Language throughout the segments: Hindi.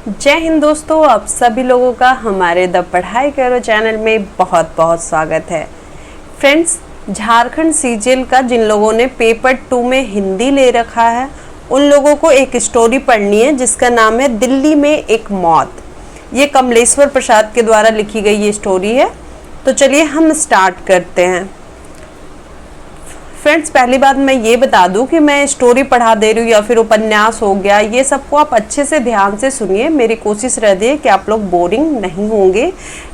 जय हिंद दोस्तों, आप सभी लोगों का हमारे द पढ़ाई करो चैनल में बहुत बहुत स्वागत है। फ्रेंड्स, झारखंड सीजीएल का जिन लोगों ने पेपर 2 में हिंदी ले रखा है उन लोगों को एक स्टोरी पढ़नी है जिसका नाम है दिल्ली में एक मौत। ये कमलेश्वर प्रसाद के द्वारा लिखी गई ये स्टोरी है। तो चलिए हम स्टार्ट करते हैं। फ्रेंड्स, पहली बात मैं ये बता दूं कि मैं स्टोरी पढ़ा दे रही हूँ या फिर उपन्यास हो गया, ये सबको आप अच्छे से ध्यान से सुनिए। मेरी कोशिश रहती है कि आप लोग बोरिंग नहीं होंगे।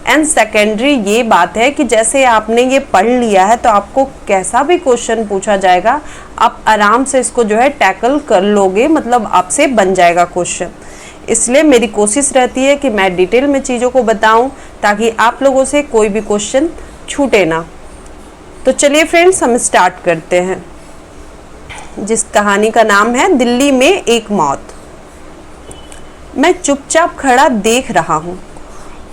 एंड सेकेंडरी ये बात है कि जैसे आपने ये पढ़ लिया है तो आपको कैसा भी क्वेश्चन पूछा जाएगा आप आराम से इसको जो है टैकल कर लोगे, मतलब आपसे बन जाएगा क्वेश्चन। इसलिए मेरी कोशिश रहती है कि मैं डिटेल में चीज़ों को बताऊँ ताकि आप लोगों से कोई भी क्वेश्चन छूटे ना। तो चलिए फ्रेंड्स, हम स्टार्ट करते हैं जिस कहानी का नाम है दिल्ली में एक मौत। मैं चुपचाप खड़ा देख रहा हूँ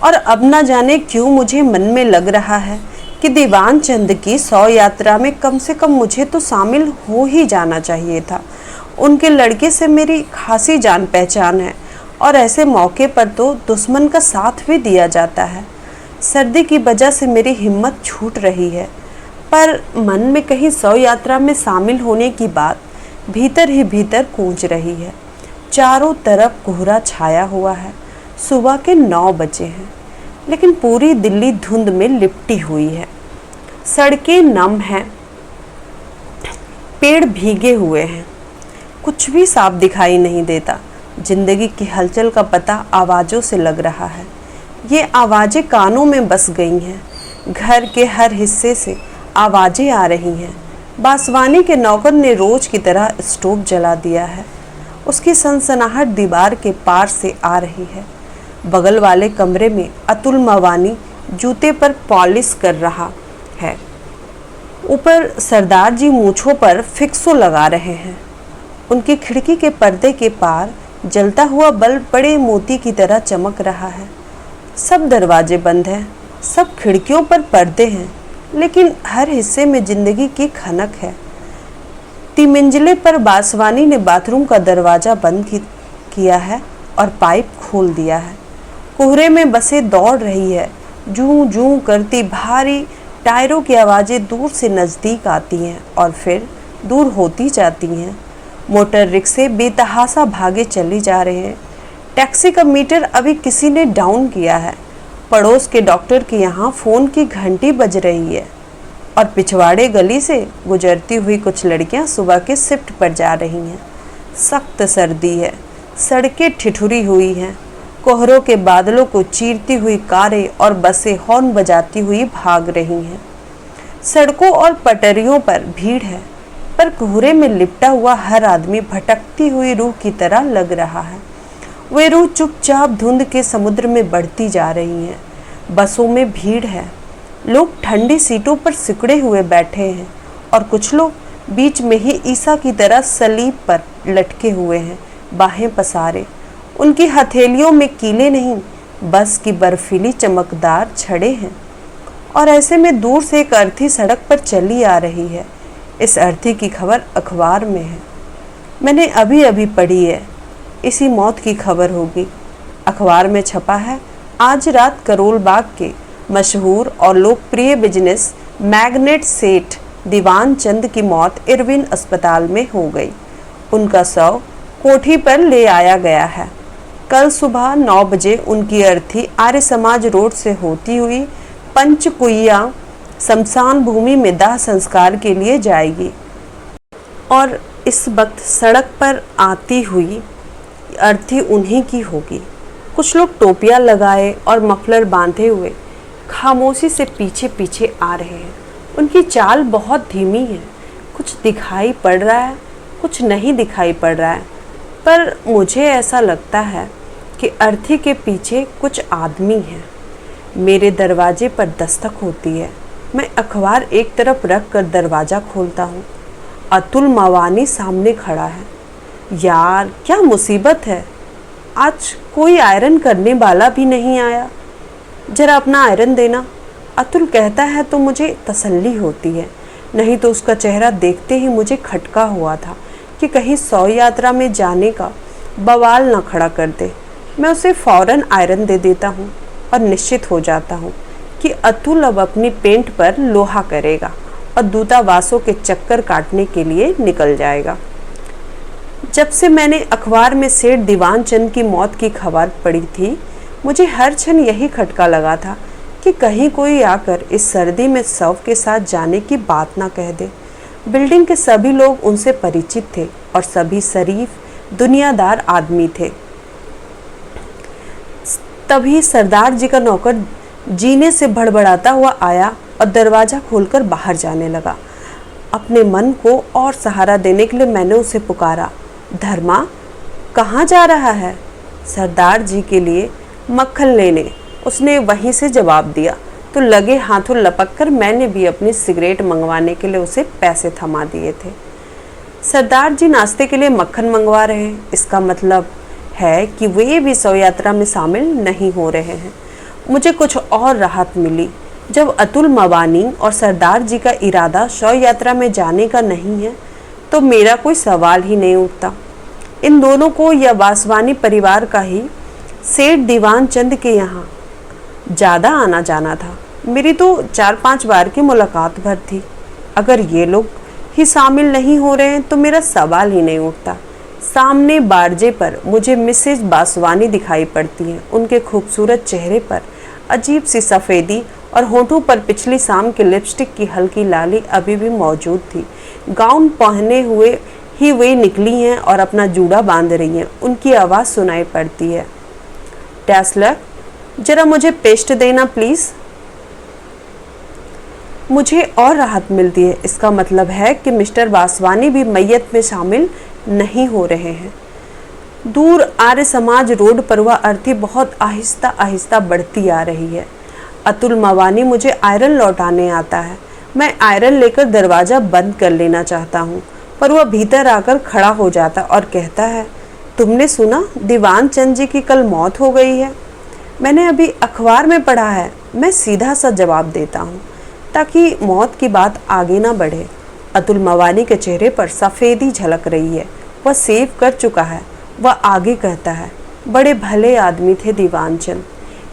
और अब ना जाने क्यों मुझे मन में लग रहा है कि दीवान चंद की 100 यात्रा में कम से कम मुझे तो शामिल हो ही जाना चाहिए था। उनके लड़के से मेरी खासी जान पहचान है और ऐसे मौके पर तो दुश्मन का साथ भी दिया जाता है। सर्दी की वजह से मेरी हिम्मत छूट रही है, पर मन में कहीं 100 यात्रा में शामिल होने की बात भीतर ही भीतर गूंज रही है। चारों तरफ कोहरा छाया हुआ है। सुबह के 9 बजे हैं, लेकिन पूरी दिल्ली धुंध में लिपटी हुई है। सड़कें नम हैं, पेड़ भीगे हुए हैं, कुछ भी साफ दिखाई नहीं देता। जिंदगी की हलचल का पता आवाज़ों से लग रहा है। ये आवाज़ें कानों में बस गई हैं। घर के हर हिस्से से आवाज़ें आ रही हैं। बांसवानी के नौकर ने रोज की तरह स्टोव जला दिया है। उसकी सनसनाहट दीवार के पार से आ रही है। बगल वाले कमरे में अतुल मवानी जूते पर पॉलिश कर रहा है। ऊपर सरदार जी मूंछों पर फिक्सो लगा रहे हैं। उनकी खिड़की के पर्दे के पार जलता हुआ बल्ब बड़े मोती की तरह चमक रहा है। सब दरवाजे बंद हैं, सब खिड़कियों पर पर्दे हैं, लेकिन हर हिस्से में जिंदगी की खनक है। तिमंजिले पर बांसवानी ने बाथरूम का दरवाजा बंद किया है और पाइप खोल दिया है। कोहरे में बसें दौड़ रही है। जूं जूं करती भारी टायरों की आवाज़ें दूर से नज़दीक आती हैं और फिर दूर होती जाती हैं। मोटर रिक्शे बेतहासा भागे चली जा रहे हैं। टैक्सी का मीटर अभी किसी ने डाउन किया है। पड़ोस के डॉक्टर के यहाँ फ़ोन की घंटी बज रही है और पिछवाड़े गली से गुजरती हुई कुछ लड़कियाँ सुबह के शिफ्ट पर जा रही हैं। सख्त सर्दी है, सड़कें ठिठुरी हुई हैं। कोहरों के बादलों को चीरती हुई कारें और बसें हॉर्न बजाती हुई भाग रही हैं। सड़कों और पटरियों पर भीड़ है, पर कोहरे में लिपटा हुआ हर आदमी भटकती हुई रूह की तरह लग रहा है। वे रूह चुपचाप धुंध के समुद्र में बढ़ती जा रही हैं। बसों में भीड़ है। लोग ठंडी सीटों पर सिकुड़े हुए बैठे हैं और कुछ लोग बीच में ही ईसा की तरह सलीब पर लटके हुए हैं, बाहें पसारे। उनकी हथेलियों में कीले नहीं, बस की बर्फीली चमकदार छड़ें हैं। और ऐसे में दूर से एक अर्थी सड़क पर चली आ रही है। इस अर्थी की खबर अखबार में है, मैंने अभी अभी पढ़ी है। इसी मौत की खबर होगी। अखबार में छपा है, आज रात करोल बाग के मशहूर और लोकप्रिय बिजनेस मैग्नेट सेठ दीवान चंद की मौत इरविन अस्पताल में हो गई। उनका शव कोठी पर ले आया गया है। कल सुबह 9 बजे उनकी अर्थी आर्य समाज रोड से होती हुई पंचकुइया शमशान भूमि में दाह संस्कार के लिए जाएगी। और इस वक्त सड़क पर आती हुई अर्थी उन्हीं की होगी। कुछ लोग टोपियां लगाए और मफलर बांधे हुए खामोशी से पीछे पीछे आ रहे हैं। उनकी चाल बहुत धीमी है। कुछ दिखाई पड़ रहा है, कुछ नहीं दिखाई पड़ रहा है, पर मुझे ऐसा लगता है कि अर्थी के पीछे कुछ आदमी हैं। मेरे दरवाजे पर दस्तक होती है। मैं अखबार एक तरफ रख कर दरवाज़ा खोलता हूँ। अतुल मवानी सामने खड़ा है। यार, क्या मुसीबत है, आज कोई आयरन करने वाला भी नहीं आया। जरा अपना आयरन देना, अतुल कहता है तो मुझे तसल्ली होती है। नहीं तो उसका चेहरा देखते ही मुझे खटका हुआ था कि कहीं 100 यात्रा में जाने का बवाल ना खड़ा कर दे। मैं उसे फौरन आयरन दे देता हूँ और निश्चित हो जाता हूँ कि अतुल अब अपनी पेंट पर लोहा करेगा और दूतावासों के चक्कर काटने के लिए निकल जाएगा। जब से मैंने अखबार में सेठ दीवान चंद की मौत की खबर पढ़ी थी, मुझे हर क्षण यही खटका लगा था कि कहीं कोई आकर इस सर्दी में शव के साथ जाने की बात ना कह दे। बिल्डिंग के सभी लोग उनसे परिचित थे और सभी शरीफ दुनियादार आदमी थे। तभी सरदार जी का नौकर जीने से भड़बड़ाता हुआ आया और दरवाज़ा खोलकर बाहर जाने लगा। अपने मन को और सहारा देने के लिए मैंने उसे पुकारा, धर्मा कहाँ जा रहा है? सरदार जी के लिए मक्खन लेने, उसने वहीं से जवाब दिया। तो लगे हाथों लपक कर मैंने भी अपनी सिगरेट मंगवाने के लिए उसे पैसे थमा दिए थे। सरदार जी नाश्ते के लिए मक्खन मंगवा रहे हैं, इसका मतलब है कि वे भी शव यात्रा में शामिल नहीं हो रहे हैं। मुझे कुछ और राहत मिली। जब अतुल मवानी और सरदार जी का इरादा शव यात्रा में जाने का नहीं है तो मेरा कोई सवाल ही नहीं उठता। इन दोनों को या वासवानी परिवार का ही सेठ दीवान चंद के यहाँ ज़्यादा आना जाना था। मेरी तो 4-5 बार की मुलाकात भर थी। अगर ये लोग ही शामिल नहीं हो रहे हैं तो मेरा सवाल ही नहीं उठता। सामने बारजे पर मुझे मिसेज बासवानी दिखाई पड़ती हैं। उनके खूबसूरत चेहरे पर अजीब सी सफ़ेदी और होठों पर पिछली शाम के लिपस्टिक की हल्की लाली अभी भी मौजूद थी। गाउन पहने हुए ही वे निकली हैं और अपना जूड़ा बांध रही हैं। उनकी आवाज़ सुनाई पड़ती है, टैस्लर जरा मुझे पेस्ट देना प्लीज़। मुझे और राहत मिलती है। इसका मतलब है कि मिस्टर वासवानी भी मैयत में शामिल नहीं हो रहे हैं। दूर आर्य समाज रोड पर वह अर्थी बहुत आहिस्ता आहिस्ता बढ़ती आ रही है। अतुल मवानी मुझे आयरन लौटाने आता है। मैं आयरन लेकर दरवाज़ा बंद कर लेना चाहता हूँ, पर वह भीतर आकर खड़ा हो जाता और कहता है, तुमने सुना दीवान चंद जी की कल मौत हो गई है? मैंने अभी अखबार में पढ़ा है। मैं सीधा सा जवाब देता हूँ ताकि मौत की बात आगे ना बढ़े। अतुल मवानी के चेहरे पर सफ़ेदी झलक रही है। वह सेव कर चुका है। वह आगे कहता है, बड़े भले आदमी थे दीवान चंद।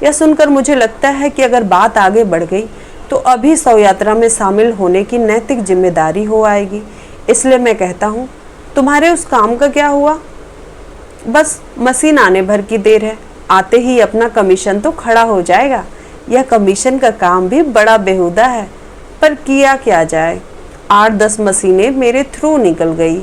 यह सुनकर मुझे लगता है कि अगर बात आगे बढ़ गई तो अभी शव यात्रा में शामिल होने की नैतिक जिम्मेदारी हो आएगी। इसलिए मैं कहता हूँ, तुम्हारे उस काम का क्या हुआ? बस मशीन आने भर की देर है। आते ही अपना कमीशन तो खड़ा हो जाएगा। यह कमीशन का काम भी बड़ा बेहुदा है, पर किया क्या जाए। 8-10 मशीनें मेरे थ्रू निकल गई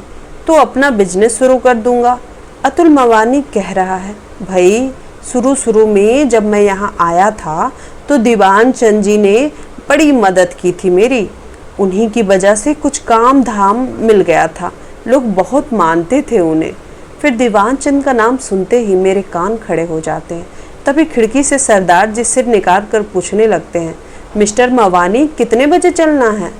तो अपना बिजनेस शुरू कर दूंगा। अतुल मवानी कह रहा है, भाई शुरू में जब मैं यहाँ आया था तो दीवान चंद जी ने बड़ी मदद की थी मेरी। उन्हीं की वजह से कुछ काम धाम मिल गया था। लोग बहुत मानते थे उन्हें। फिर दीवान चंद का नाम सुनते ही मेरे कान खड़े हो जाते हैं। तभी खिड़की से सरदार जी सिर निकाल कर पूछने लगते हैं, मिस्टर मवानी कितने बजे चलना है?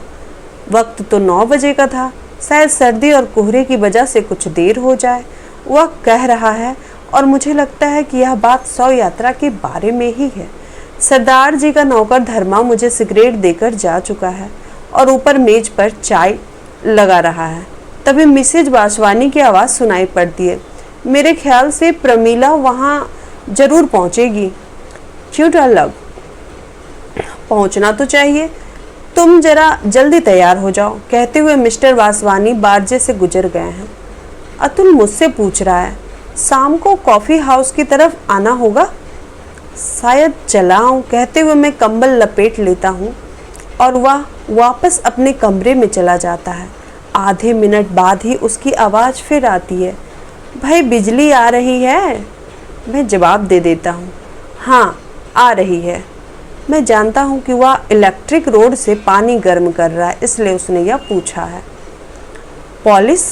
वक्त तो 9 बजे का था। शायद सर्दी और कोहरे की वजह से कुछ देर हो जाए, वह कह रहा है। और मुझे लगता है कि यह बात शव यात्रा के बारे में ही है। सरदार जी का नौकर धर्मा मुझे सिगरेट देकर जा चुका है और ऊपर मेज पर चाय लगा रहा है। तभी मिसेज वासवानी की आवाज़ सुनाई पड़ती है, मेरे ख्याल से प्रमीला वहाँ जरूर पहुँचेगी। क्यों लग पहुँचना तो चाहिए। तुम जरा जल्दी तैयार हो जाओ। कहते हुए मिस्टर वासवानी बारजे से गुजर गए हैं। अतुल मुझसे पूछ रहा है, शाम को कॉफ़ी हाउस की तरफ आना होगा? शायद चला आऊं। कहते हुए मैं कंबल लपेट लेता हूँ और वह वापस अपने कमरे में चला जाता है। आधे मिनट बाद ही उसकी आवाज़ फिर आती है, भाई बिजली आ रही है? मैं जवाब दे देता हूँ, हाँ आ रही है। मैं जानता हूँ कि वह इलेक्ट्रिक रोड से पानी गर्म कर रहा है, इसलिए उसने यह पूछा है। पॉलिश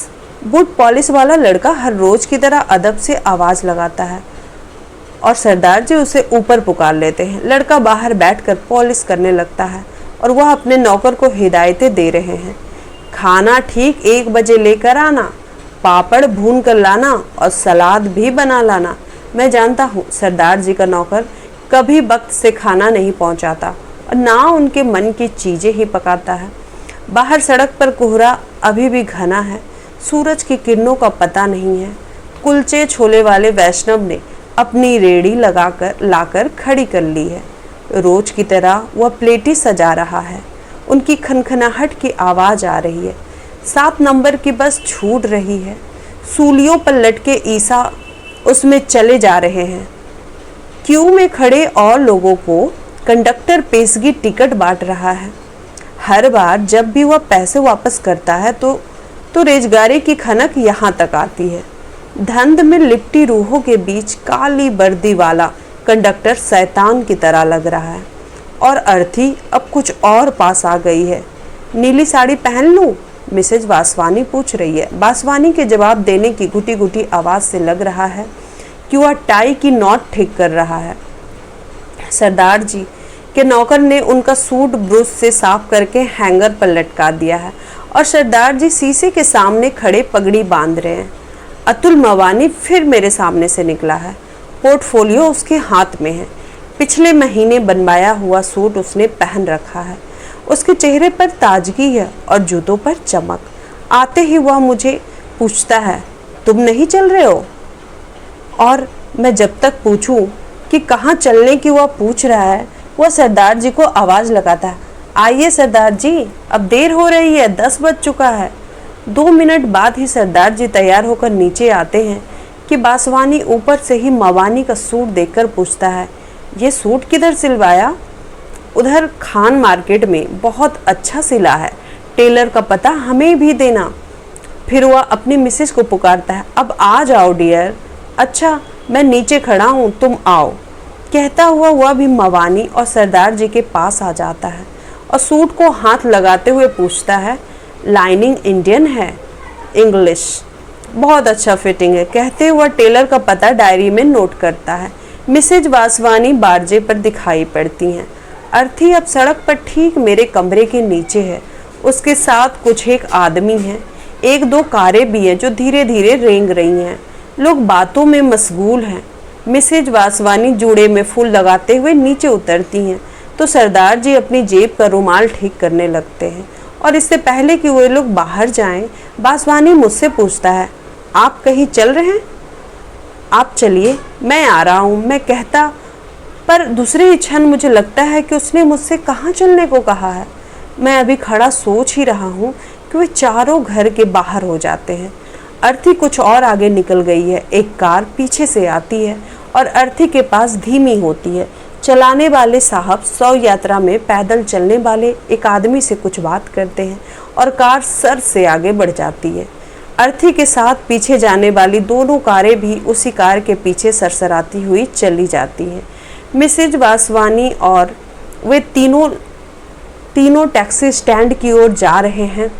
बूट पॉलिश वाला लड़का हर रोज की तरह अदब से आवाज़ लगाता है और सरदार जी उसे ऊपर पुकार लेते हैं। लड़का बाहर बैठकर पॉलिश करने लगता है और वह अपने नौकर को हिदायतें दे रहे हैं। खाना ठीक 1 बजे लेकर आना, पापड़ भून कर लाना और सलाद भी बना लाना। मैं जानता हूँ सरदार जी का नौकर कभी वक्त से खाना नहीं पहुँचाता और ना उनके मन की चीज़ें ही पकाता है। बाहर सड़क पर कोहरा अभी भी घना है। सूरज की किरणों का पता नहीं है। कुलचे छोले वाले वैष्णव ने अपनी रेड़ी लगाकर लाकर खड़ी कर ली है। रोज की तरह वह प्लेटें सजा रहा है। उनकी खनखनाहट की आवाज़ आ रही है। 7 नंबर की बस छूट रही है। सूलियों पर लटके ईसा उसमें चले जा रहे हैं। क्यू में खड़े और लोगों को कंडक्टर पेशगी टिकट बांट रहा है। हर बार जब भी वह पैसे वापस करता है तो रेजगारी की खनक यहाँ तक आती है। धंध में लिपटी रूहों के बीच काली वर्दी वाला कंडक्टर शैतान की तरह लग रहा है। और अर्थी अब कुछ और पास आ गई है। नीली साड़ी पहन लूं? मिसेज वासवानी पूछ रही है। वासवानी के जवाब देने की घुटी घुटी आवाज़ से लग रहा है कि वह टाई की नॉट ठीक कर रहा है। सरदार जी के नौकर ने उनका सूट ब्रश से साफ करके हैंगर पर लटका दिया है और सरदार जी शीशे के सामने खड़े पगड़ी बांध रहे हैं। अतुल मवानी फिर मेरे सामने से निकला है। पोर्टफोलियो उसके हाथ में है। पिछले महीने बनवाया हुआ सूट उसने पहन रखा है। उसके चेहरे पर ताजगी है और जूतों पर चमक। आते ही वह मुझे पूछता है, तुम नहीं चल रहे हो? और मैं जब तक पूछूं कि कहाँ चलने की वह पूछ रहा है, वह सरदार जी को आवाज़ लगाता है, आइए सरदार जी, अब देर हो रही है, 10 बज चुका है। 2 मिनट बाद ही सरदार जी तैयार होकर नीचे आते हैं कि बासवानी ऊपर से ही मवानी का सूट देखकर पूछता है, ये सूट किधर सिलवाया? उधर खान मार्केट में बहुत अच्छा सिला है, टेलर का पता हमें भी देना। फिर वह अपनी मिसेस को पुकारता है, अब आ जाओ डियर। अच्छा मैं नीचे खड़ा हूँ, तुम आओ। कहता हुआ वह भी मवानी और सरदार जी के पास आ जाता है और सूट को हाथ लगाते हुए पूछता है, लाइनिंग इंडियन है? इंग्लिश? बहुत अच्छा फिटिंग है, कहते हुए टेलर का पता डायरी में नोट करता है। मिसेज वासवानी बारजे पर दिखाई पड़ती हैं। अर्थी अब सड़क पर ठीक मेरे कमरे के नीचे है। उसके साथ कुछ एक आदमी हैं। 1-2 कारें भी हैं जो धीरे धीरे रेंग रही हैं। लोग बातों में मशगूल हैं। मिसेज वासवानी जूड़े में फूल लगाते हुए नीचे उतरती हैं तो सरदार जी अपनी जेब का रुमाल ठीक करने लगते हैं। और इससे पहले कि वे लोग बाहर जाएं, वासवानी मुझसे पूछता है, आप कहीं चल रहे हैं? आप चलिए, मैं आ रहा हूँ, मैं कहता, पर दूसरे ही क्षण मुझे लगता है कि उसने मुझसे कहाँ चलने को कहा है। मैं अभी खड़ा सोच ही रहा हूँ कि वे चारों घर के बाहर हो जाते हैं। अर्थी कुछ और आगे निकल गई है। एक कार पीछे से आती है और अर्थी के पास धीमी होती है। चलाने वाले साहब 100 यात्रा में पैदल चलने वाले एक आदमी से कुछ बात करते हैं और कार सर से आगे बढ़ जाती है। अर्थी के साथ पीछे जाने वाली दोनों कारें भी उसी कार के पीछे सरसराती हुई चली जाती हैं। मिसेज वासवानी और वे तीनों टैक्सी स्टैंड की ओर जा रहे हैं।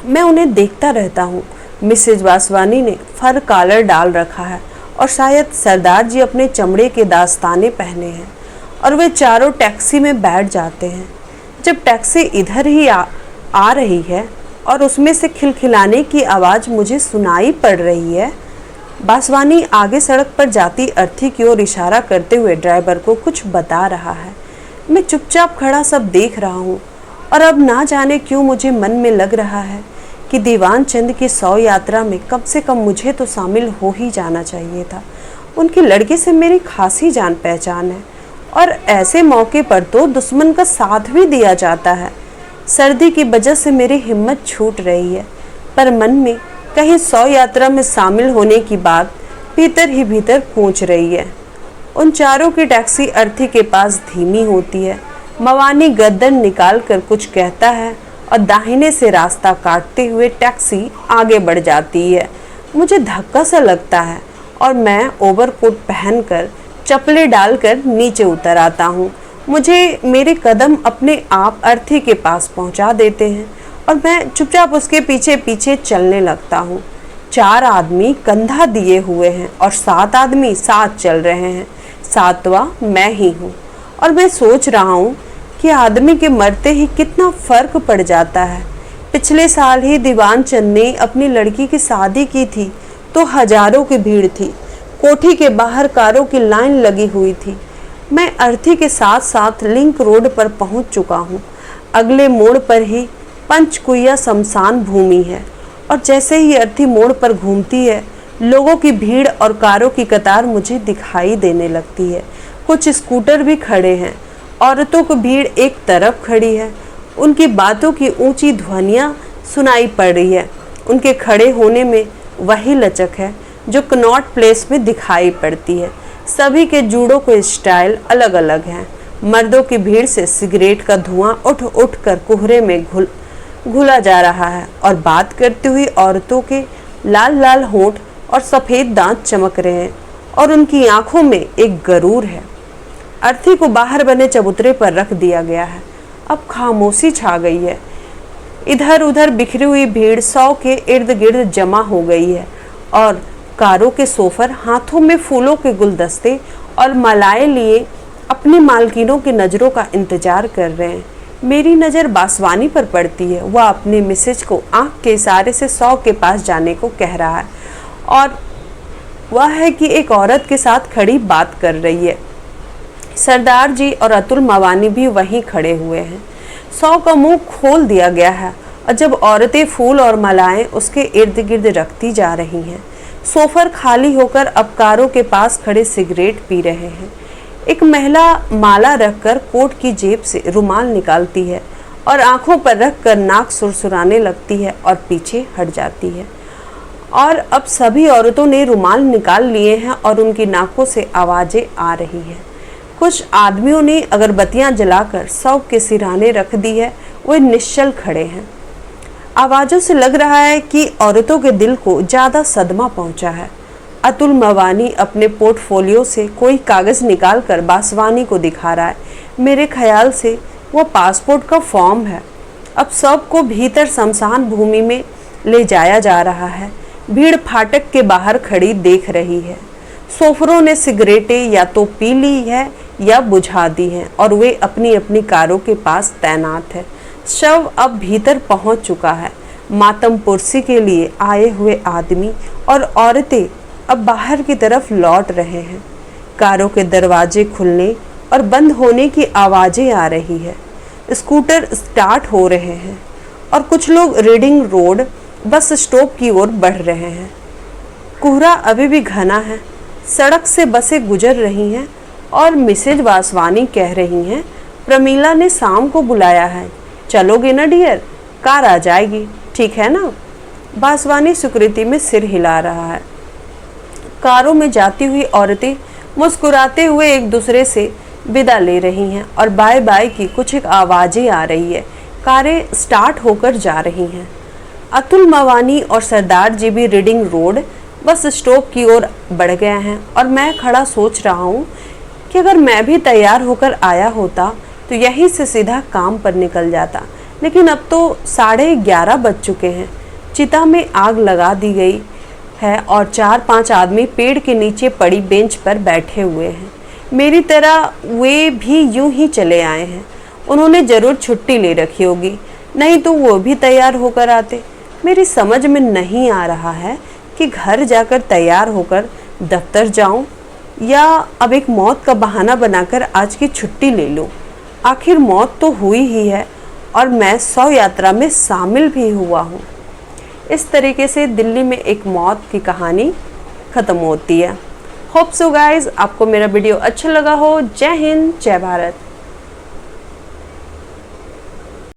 मैं उन्हें देखता रहता हूँ। मिसेज वासवानी ने फर कॉलर डाल रखा है और शायद सरदार जी अपने चमड़े के दास्ताने पहने हैं और वे चारों टैक्सी में बैठ जाते हैं। जब टैक्सी इधर ही आ रही है और उसमें से खिलखिलाने की आवाज़ मुझे सुनाई पड़ रही है, वासवानी आगे सड़क पर जाती अर्थी की ओर इशारा करते हुए ड्राइवर को कुछ बता रहा है। मैं चुपचाप खड़ा सब देख रहा हूँ और अब ना जाने क्यों मुझे मन में लग रहा है कि दीवान चंद की 100 यात्रा में कम से कम मुझे तो शामिल हो ही जाना चाहिए था। उनके लड़के से मेरी खासी जान पहचान है और ऐसे मौके पर तो दुश्मन का साथ भी दिया जाता है। सर्दी की वजह से मेरी हिम्मत छूट रही है, पर मन में कहीं 100 यात्रा में शामिल होने की बात भीतर ही भीतर पूछ रही है। उन चारों की टैक्सी अर्थी के पास धीमी होती है। मवानी गर्दन निकाल कर कुछ कहता है और दाहिने से रास्ता काटते हुए टैक्सी आगे बढ़ जाती है। मुझे धक्का सा लगता है और मैं ओवरकोट पहनकर चप्पलें डालकर नीचे उतर आता हूँ। मुझे मेरे कदम अपने आप अर्थी के पास पहुँचा देते हैं और मैं चुपचाप उसके पीछे पीछे चलने लगता हूँ। 4 आदमी कंधा दिए हुए हैं और 7 आदमी साथ चल रहे हैं। 7वां मैं ही हूँ और मैं सोच रहा हूँ कि आदमी के मरते ही कितना फर्क पड़ जाता है। पिछले साल ही दीवान चंद ने अपनी लड़की की शादी की थी तो हजारों की भीड़ थी। कोठी के बाहर कारों की लाइन लगी हुई थी। मैं अर्थी के साथ साथ लिंक रोड पर पहुंच चुका हूं। अगले मोड़ पर ही पंचकुइया शमशान भूमि है और जैसे ही अर्थी मोड़ पर घूमती है लोगों की भीड़ और कारों की कतार मुझे दिखाई देने लगती है। कुछ स्कूटर भी खड़े हैं। औरतों की भीड़ एक तरफ खड़ी है। उनकी बातों की ऊंची ध्वनियाँ सुनाई पड़ रही है। उनके खड़े होने में वही लचक है जो कनॉट प्लेस में दिखाई पड़ती है। सभी के जूड़ों के स्टाइल अलग अलग हैं। मर्दों की भीड़ से सिगरेट का धुआं उठ उठ कर कोहरे में घुला जा रहा है और बात करती हुई औरतों के लाल लाल होंठ और सफ़ेद दांत चमक रहे हैं और उनकी आंखों में एक गरूर है। अर्थी को बाहर बने चबूतरे पर रख दिया गया है। अब खामोशी छा गई है। इधर उधर बिखरी हुई भीड़ 100 के इर्द गिर्द जमा हो गई है और कारों के सोफर हाथों में फूलों के गुलदस्ते और मालाएं लिए अपनी मालकिनों की नज़रों का इंतजार कर रहे हैं। मेरी नज़र बासवानी पर पड़ती है। वह अपनी मिसेज को आंख के इशारे से 100 के पास जाने को कह रहा है और वह है कि एक औरत के साथ खड़ी बात कर रही है। सरदार जी और अतुल मवानी भी वहीं खड़े हुए हैं। 100 का मुंह खोल दिया गया है और जब औरतें फूल और मालाएं उसके इर्द गिर्द रखती जा रही हैं, सोफर खाली होकर अब कारों के पास खड़े सिगरेट पी रहे हैं। एक महिला माला रखकर कोट की जेब से रुमाल निकालती है और आंखों पर रखकर नाक सुरसुराने लगती है और पीछे हट जाती है। और अब सभी औरतों ने रुमाल निकाल लिए हैं और उनकी नाकों से आवाज़ें आ रही हैं। कुछ आदमियों ने अगरबत्तियां जलाकर 100 के सिरहाने रख दी है। वे निश्चल खड़े हैं। आवाज़ों से लग रहा है कि औरतों के दिल को ज़्यादा सदमा पहुंचा है। अतुल मवानी अपने पोर्टफोलियो से कोई कागज़ निकालकर बासवानी को दिखा रहा है। मेरे ख्याल से वह पासपोर्ट का फॉर्म है। अब सबको भीतर शमशान भूमि में ले जाया जा रहा है। भीड़ फाटक के बाहर खड़ी देख रही है। सोफरों ने सिगरेटें या तो पी ली है या बुझा दी हैं और वे अपनी अपनी कारों के पास तैनात है। शव अब भीतर पहुंच चुका है। मातम पुरसी के लिए आए हुए आदमी और औरतें अब बाहर की तरफ लौट रहे हैं। कारों के दरवाजे खुलने और बंद होने की आवाज़ें आ रही है। स्कूटर स्टार्ट हो रहे हैं और कुछ लोग रीडिंग रोड बस स्टॉप की ओर बढ़ रहे हैं। कोहरा अभी भी घना है। सड़क से बसें गुजर रही हैं और मिसेज वासवानी कह रही हैं, प्रमीला ने शाम को बुलाया है, चलोगे ना डियर? कार आ जाएगी, ठीक है ना? वासवानी स्वीकृति में सिर हिला रहा है। कारों में जाती हुई औरतें मुस्कुराते हुए एक दूसरे से विदा ले रही हैं और बाय बाय की कुछ एक आवाज़ें आ रही है। कारें स्टार्ट होकर जा रही हैं। अतुल मवानी और सरदार जी भी रीडिंग रोड बस स्टॉप की ओर बढ़ गए हैं और मैं खड़ा सोच रहा हूँ कि अगर मैं भी तैयार होकर आया होता तो यहीं से सीधा काम पर निकल जाता। लेकिन अब तो 11:30 बज चुके हैं। चिता में आग लगा दी गई है और 4-5 आदमी पेड़ के नीचे पड़ी बेंच पर बैठे हुए हैं। मेरी तरह वे भी यूं ही चले आए हैं। उन्होंने ज़रूर छुट्टी ले रखी होगी, नहीं तो वो भी तैयार होकर आते। मेरी समझ में नहीं आ रहा है कि घर जाकर तैयार होकर दफ्तर जाऊं या अब एक मौत का बहाना बनाकर आज की छुट्टी ले लूं। आखिर मौत तो हुई ही है और मैं 100 यात्रा में शामिल भी हुआ हूं। इस तरीके से दिल्ली में एक मौत की कहानी ख़त्म होती है। होप सो गाइज आपको मेरा वीडियो अच्छा लगा हो। जय हिंद, जय भारत।